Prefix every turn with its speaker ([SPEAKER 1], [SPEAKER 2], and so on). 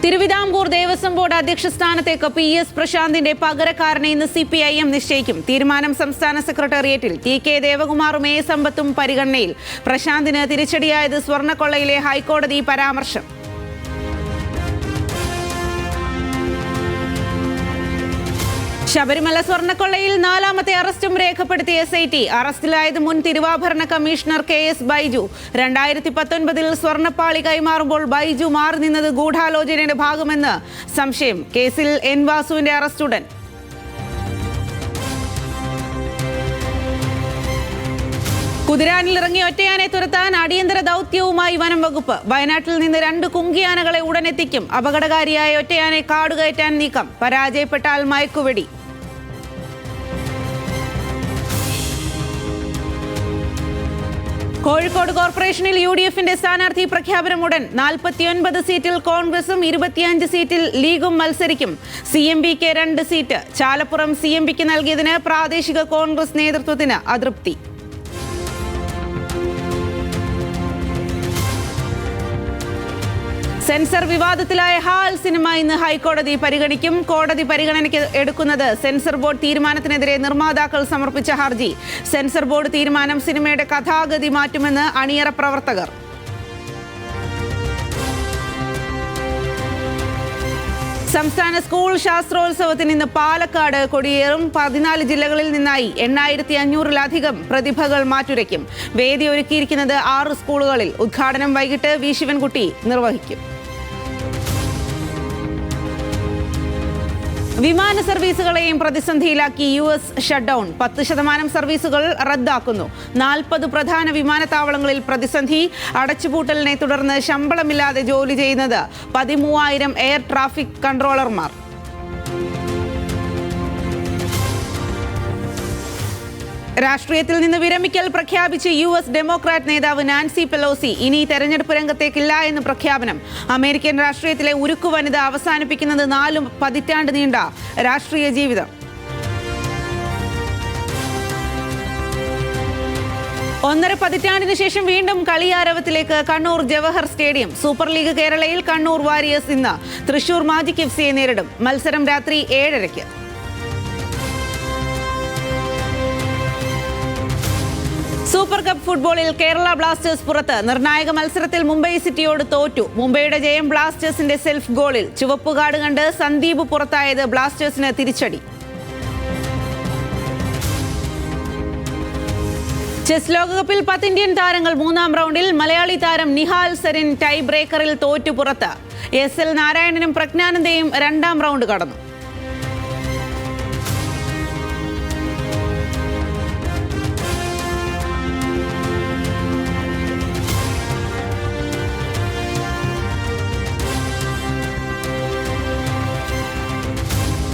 [SPEAKER 1] Thiruvithamkoor Devaswom board അധ്യക്ഷ സ്ഥാനത്തേക്ക് PS പ്രശാന്തിന്റെ പകരക്കാരനെ ഇന്ന് CPIM നിശ്ചയിക്കും. തീരുമാനം സംസ്ഥാന സെക്രട്ടേറിയറ്റിൽ. TK ദേവകുമാറും A സമ്പത്തും പരിഗണനയിൽ. പ്രശാന്തിന് തിരിച്ചടിയായത് സ്വർണ്ണക്കൊള്ളയിലെ ഹൈക്കോടതി പരാമർശം. ശബരിമല സ്വർണ്ണക്കൊള്ളയിൽ 4ാമത്തെ അറസ്റ്റും രേഖപ്പെടുത്തിയ SIT. അറസ്റ്റിലായത് മുൻ തിരുവാഭരണ കമ്മീഷണർ KS ബൈജു. 2019 സ്വർണ്ണപ്പാളി കൈമാറുമ്പോൾ ബൈജു മാറി നിന്നത് ഗൂഢാലോചനയുടെ ഭാഗമെന്ന് സംശയം. കേസിൽ N വാസുവിന്റെ അറസ്റ്റ് ഉടൻ. കുതിരാനിൽ ഇറങ്ങി ഒറ്റയാനെ തുരത്താൻ അടിയന്തര ദൗത്യവുമായി വനം വകുപ്പ്. വയനാട്ടിൽ നിന്ന് 2 കുങ്കിയാനകളെ ഉടനെത്തിക്കും. അപകടകാരിയായ ഒറ്റയാനെ കാടുകയറ്റാൻ നീക്കം. പരാജയപ്പെട്ടാൽ മയക്കുവെടി. കോഴിക്കോട് കോർപ്പറേഷനിൽ UDFന്റെ സ്ഥാനാർത്ഥി പ്രഖ്യാപനം ഉടൻ. 49 സീറ്റിൽ കോൺഗ്രസും 25 സീറ്റിൽ ലീഗും മത്സരിക്കും. CMBക്ക് 2 സീറ്റ്. ചാലപ്പുറം CMBക്ക് നൽകിയതിന് പ്രാദേശിക കോൺഗ്രസ് നേതൃത്വത്തിന് അതൃപ്തി. സെൻസർ വിവാദത്തിലായ ഹാൾ സിനിമ ഇന്ന് ഹൈക്കോടതി പരിഗണിക്കും. കോടതി പരിഗണനയ്ക്ക് എടുക്കുന്നത് സെൻസർ ബോർഡ് തീരുമാനത്തിനെതിരെ നിർമ്മാതാക്കൾ സമർപ്പിച്ച ഹർജി. സെൻസർ ബോർഡ് തീരുമാനം സിനിമയുടെ കഥാഗതി മാറ്റുമെന്ന് അണിയറ പ്രവർത്തകർ. സംസ്ഥാന സ്കൂൾ ശാസ്ത്രോത്സവത്തിന് ഇന്ന് പാലക്കാട് കൊടിയേറും. 14 ജില്ലകളിൽ നിന്നായി 8500-ലധികം പ്രതിഭകൾ മാറ്റുരയ്ക്കും. വേദി ഒരുക്കിയിരിക്കുന്നത് 6 സ്കൂളുകളിൽ. ഉദ്ഘാടനം വൈകിട്ട് V ശിവൻകുട്ടി നിർവഹിക്കും. വിമാന സർവീസുകളെയും പ്രതിസന്ധിയിലാക്കി US ഷട്ട്ഡൌൺ. 10% സർവീസുകൾ റദ്ദാക്കുന്നു. 40 പ്രധാന വിമാനത്താവളങ്ങളിൽ പ്രതിസന്ധി. അടച്ചുപൂട്ടലിനെ തുടർന്ന് ശമ്പളമില്ലാതെ ജോലി ചെയ്യുന്നത് 13,000 എയർ ട്രാഫിക് കൺട്രോളർമാർ. രാഷ്ട്രീയത്തിൽ നിന്ന് വിരമിക്കൽ പ്രഖ്യാപിച്ച് US ഡെമോക്രാറ്റ് നേതാവ് നാൻസി പെലോസി. ഇനി തെരഞ്ഞെടുപ്പ് രംഗത്തേക്കില്ല എന്ന് പ്രഖ്യാപനം. അമേരിക്കൻ രാഷ്ട്രീയത്തിലെ ഉരുക്കു വനിത അവസാനിപ്പിക്കുന്നത് 4 പതിറ്റാണ്ട് നീണ്ട രാഷ്ട്രീയ ജീവിതം. 1.5 പതിറ്റാണ്ടിന് ശേഷം വീണ്ടും കളിയാരവത്തിലേക്ക് Kannur Jawahar stadium. Super league കേരളയിൽ കണ്ണൂർ വാരിയേഴ്സ് ഇന്ന് തൃശൂർ മാജിക് FCയെ നേരിടും. മത്സരം രാത്രി 7:30. സൂപ്പർ കപ്പ് ഫുട്ബോളിൽ കേരള ബ്ലാസ്റ്റേഴ്സ് പുറത്ത്. നിർണായക മത്സരത്തിൽ മുംബൈ സിറ്റിയോട് തോറ്റു. മുംബൈയുടെ ജയം ബ്ലാസ്റ്റേഴ്സിന്റെ സെൽഫ് ഗോളിൽ. ചുവപ്പ് കാർഡ് കണ്ട് സന്ദീപ് പുറത്തായത് ബ്ലാസ്റ്റേഴ്സിന് തിരിച്ചടി. ചെസ് ലോകകപ്പിൽ 10 ഇന്ത്യൻ താരങ്ങൾ 3ാം റൗണ്ടിൽ. മലയാളി താരം നിഹാൽ സരിൻ ടൈ ബ്രേക്കറിൽ തോറ്റു പുറത്ത്. SL നാരായണനും പ്രജ്ഞാനന്ദയും 2ാം റൗണ്ട് കടന്നു.